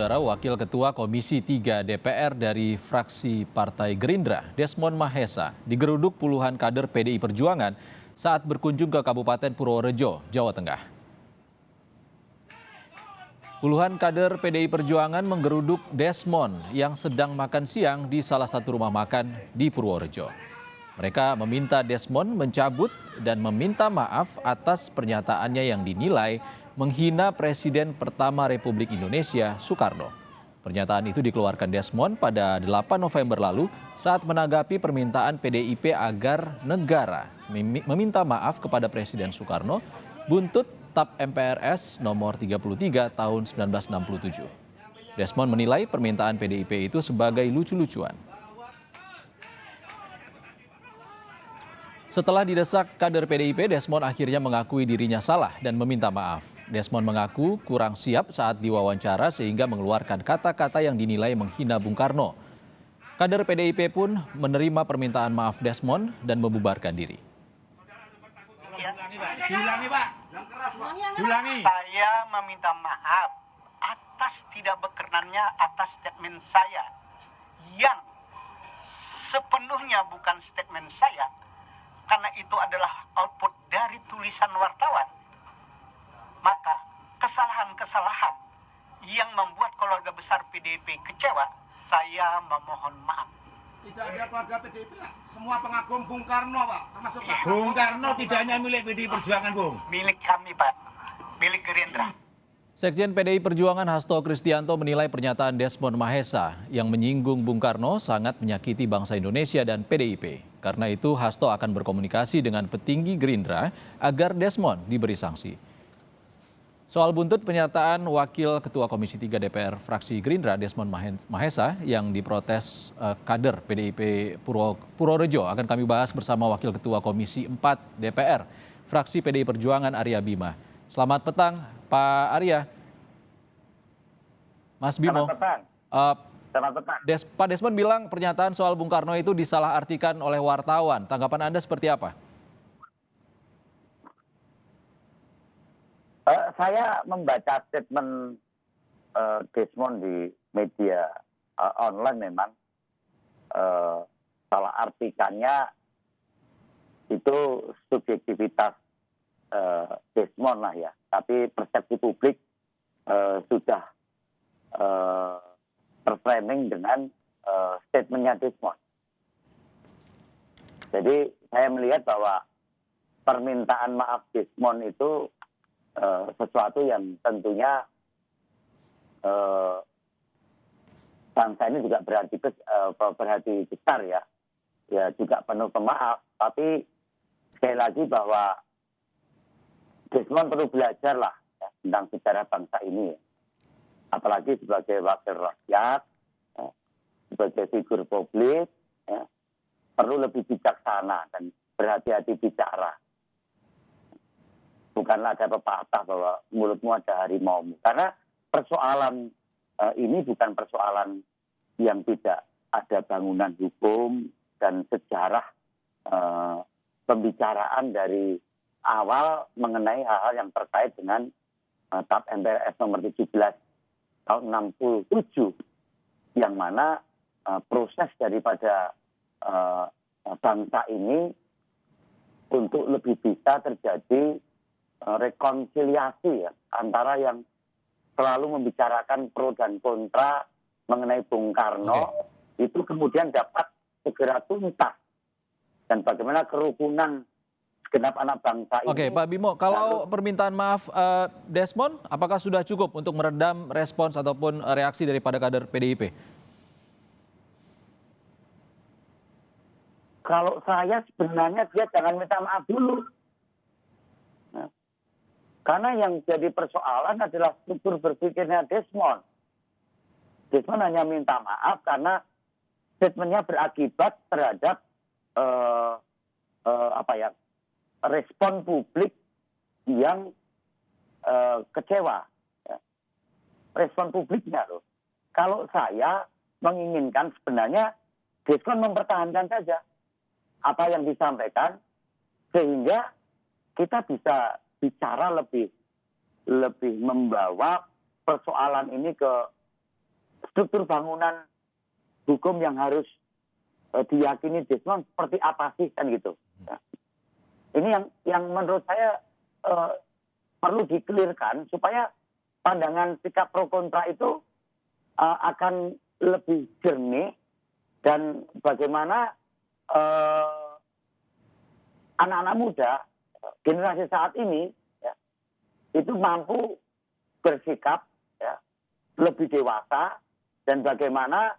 Saudara Wakil Ketua Komisi 3 DPR dari fraksi Partai Gerindra, Desmond Mahesa, digeruduk puluhan kader PDI Perjuangan saat berkunjung ke Kabupaten Purworejo, Jawa Tengah. Puluhan kader PDI Perjuangan menggeruduk Desmond yang sedang makan siang di salah satu rumah makan di Purworejo. Mereka meminta Desmond mencabut dan meminta maaf atas pernyataannya yang dinilai menghina Presiden pertama Republik Indonesia, Soekarno. Pernyataan itu dikeluarkan Desmond pada 8 November lalu saat menanggapi permintaan PDIP agar negara meminta maaf kepada Presiden Soekarno buntut TAP MPRS nomor 33 tahun 1967. Desmond menilai permintaan PDIP itu sebagai lucu-lucuan. Setelah didesak kader PDIP, Desmond akhirnya mengakui dirinya salah dan meminta maaf. Desmond mengaku kurang siap saat diwawancara sehingga mengeluarkan kata-kata yang dinilai menghina Bung Karno. Kader PDIP pun menerima permintaan maaf Desmond dan membubarkan diri. Diulangi, Pak. Diulangi. Saya meminta maaf atas tidak berkenannya atas statement saya yang sepenuhnya bukan statement saya, karena itu adalah output dari tulisan wartawan. Maka kesalahan-kesalahan yang membuat keluarga besar PDIP kecewa, saya memohon maaf. Tidak ada keluarga PDIP, Pak. Semua pengagum Bung Karno, Pak. Termasuk Pak Bung Karno tidak hanya milik PDI Perjuangan, Bung. Milik kami, Pak. Milik Gerindra. Sekjen PDI Perjuangan Hasto Kristianto menilai pernyataan Desmond Mahesa yang menyinggung Bung Karno sangat menyakiti bangsa Indonesia dan PDIP. Karena itu Hasto akan berkomunikasi dengan petinggi Gerindra agar Desmond diberi sanksi. Soal buntut pernyataan Wakil Ketua Komisi 3 DPR fraksi Gerindra Desmond Mahesa yang diprotes kader PDIP Purworejo akan kami bahas bersama Wakil Ketua Komisi 4 DPR fraksi PDI Perjuangan Arya Bima. Selamat petang Pak Arya. Mas Bimo. Selamat petang. Selamat petang. Pak Desmond bilang pernyataan soal Bung Karno itu disalahartikan oleh wartawan. Tanggapan Anda seperti apa? Saya membaca statement Desmond di media online memang salah artikannya itu subjektivitas Desmond lah ya. Tapi persepsi publik sudah terframing dengan statementnya Desmond. Jadi saya melihat bahwa permintaan maaf Desmond itu sesuatu yang tentunya bangsa ini juga berhati besar ya juga penuh pemaaf, tapi sekali lagi bahwa Desmond perlu belajar lah ya, tentang sejarah bangsa ini, apalagi sebagai wakil rakyat, ya, sebagai figur publik, ya, perlu lebih bijaksana dan berhati-hati bicara. Bukanlah ada pepatah bahwa mulutmu ada harimaumu. Karena persoalan ini bukan persoalan yang tidak ada bangunan hukum dan sejarah pembicaraan dari awal mengenai hal-hal yang terkait dengan TAP MPRS nomor 17 tahun 67. Yang mana proses daripada bangsa ini untuk lebih bisa terjadi rekonsiliasi ya, antara yang selalu membicarakan pro dan kontra mengenai Bung Karno, itu kemudian dapat segera tuntas. Dan bagaimana kerukunan segenap anak bangsa ini. Oke, Pak Bimo, kalau permintaan maaf Desmond, apakah sudah cukup untuk meredam respons ataupun reaksi daripada kader PDIP? Kalau saya sebenarnya dia jangan minta maaf dulu. Karena yang jadi persoalan adalah struktur berpikirnya Desmond. Desmond hanya minta maaf karena statementnya berakibat terhadap respon publik yang kecewa. Ya. Respon publiknya loh. Kalau saya menginginkan sebenarnya Desmond mempertahankan saja apa yang disampaikan sehingga kita bisa bicara lebih membawa persoalan ini ke struktur bangunan hukum yang harus diyakini Desmond seperti apa sih kan gitu. Nah, ini yang menurut saya perlu dikelirkan supaya pandangan sikap pro kontra itu akan lebih jernih dan bagaimana anak-anak muda generasi saat ini ya, itu mampu bersikap ya, lebih dewasa dan bagaimana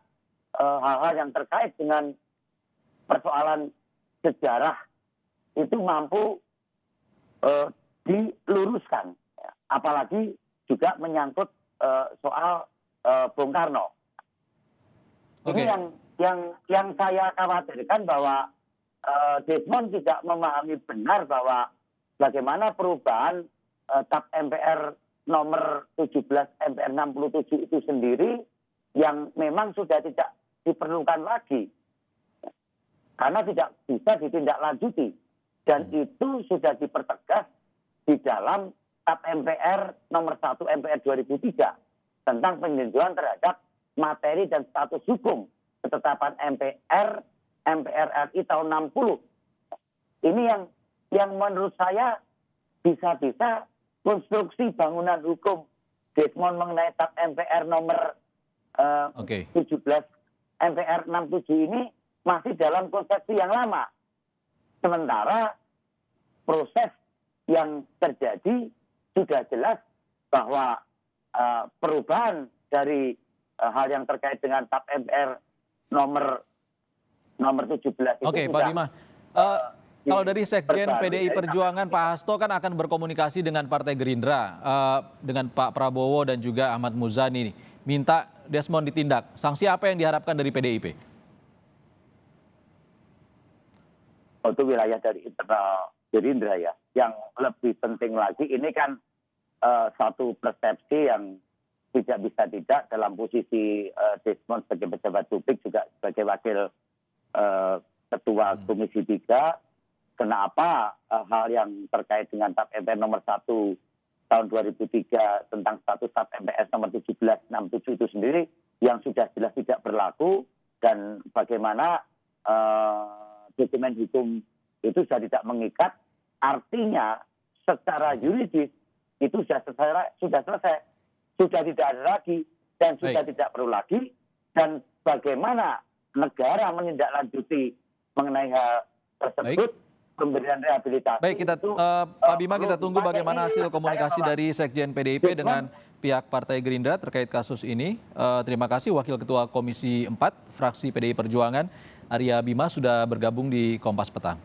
hal-hal yang terkait dengan persoalan sejarah itu mampu diluruskan, ya. Apalagi juga menyangkut soal Bung Karno. Oke. Ini yang saya khawatirkan bahwa Desmond tidak memahami benar bahwa bagaimana perubahan TAP MPR nomor 17 MPR 67 itu sendiri yang memang sudah tidak diperlukan lagi karena tidak bisa ditindaklanjuti dan itu sudah dipertegas di dalam TAP MPR nomor 1 MPR 2003 tentang peninjauan terhadap materi dan status hukum ketetapan MPR RI tahun 60. Ini yang menurut saya bisa-bisa konstruksi bangunan hukum Desmond mengenai TAP MPR nomor 17 MPR 67 ini masih dalam konsepsi yang lama. Sementara proses yang terjadi sudah jelas bahwa perubahan dari hal yang terkait dengan TAP MPR nomor 17 itu Oke, Pak Bima. Kalau dari Sekjen PDI Perjuangan, Pak Hasto kan akan berkomunikasi dengan Partai Gerindra, dengan Pak Prabowo dan juga Ahmad Muzani, minta Desmond ditindak. Sanksi apa yang diharapkan dari PDIP? Itu wilayah dari internal Gerindra ya. Yang lebih penting lagi ini kan satu persepsi yang tidak bisa tidak dalam posisi Desmond sebagai pejabat publik juga sebagai wakil ketua Komisi 3. Kenapa hal yang terkait dengan TAP MPR nomor 1 tahun 2003 tentang status TAP MPR nomor 1767 itu sendiri yang sudah jelas tidak berlaku dan bagaimana dokumen hukum itu sudah tidak mengikat, artinya secara yuridis itu sudah selesai, sudah tidak ada lagi dan sudah tidak perlu lagi dan bagaimana negara menindaklanjuti mengenai hal tersebut. Pemberian rehabilitasi. Baik, Pak Bima, kita tunggu bagaimana hasil komunikasi dari Sekjen PDIP dengan pihak Partai Gerindra terkait kasus ini. Terima kasih Wakil Ketua Komisi 4 Fraksi PDI Perjuangan, Arya Bima sudah bergabung di Kompas Petang.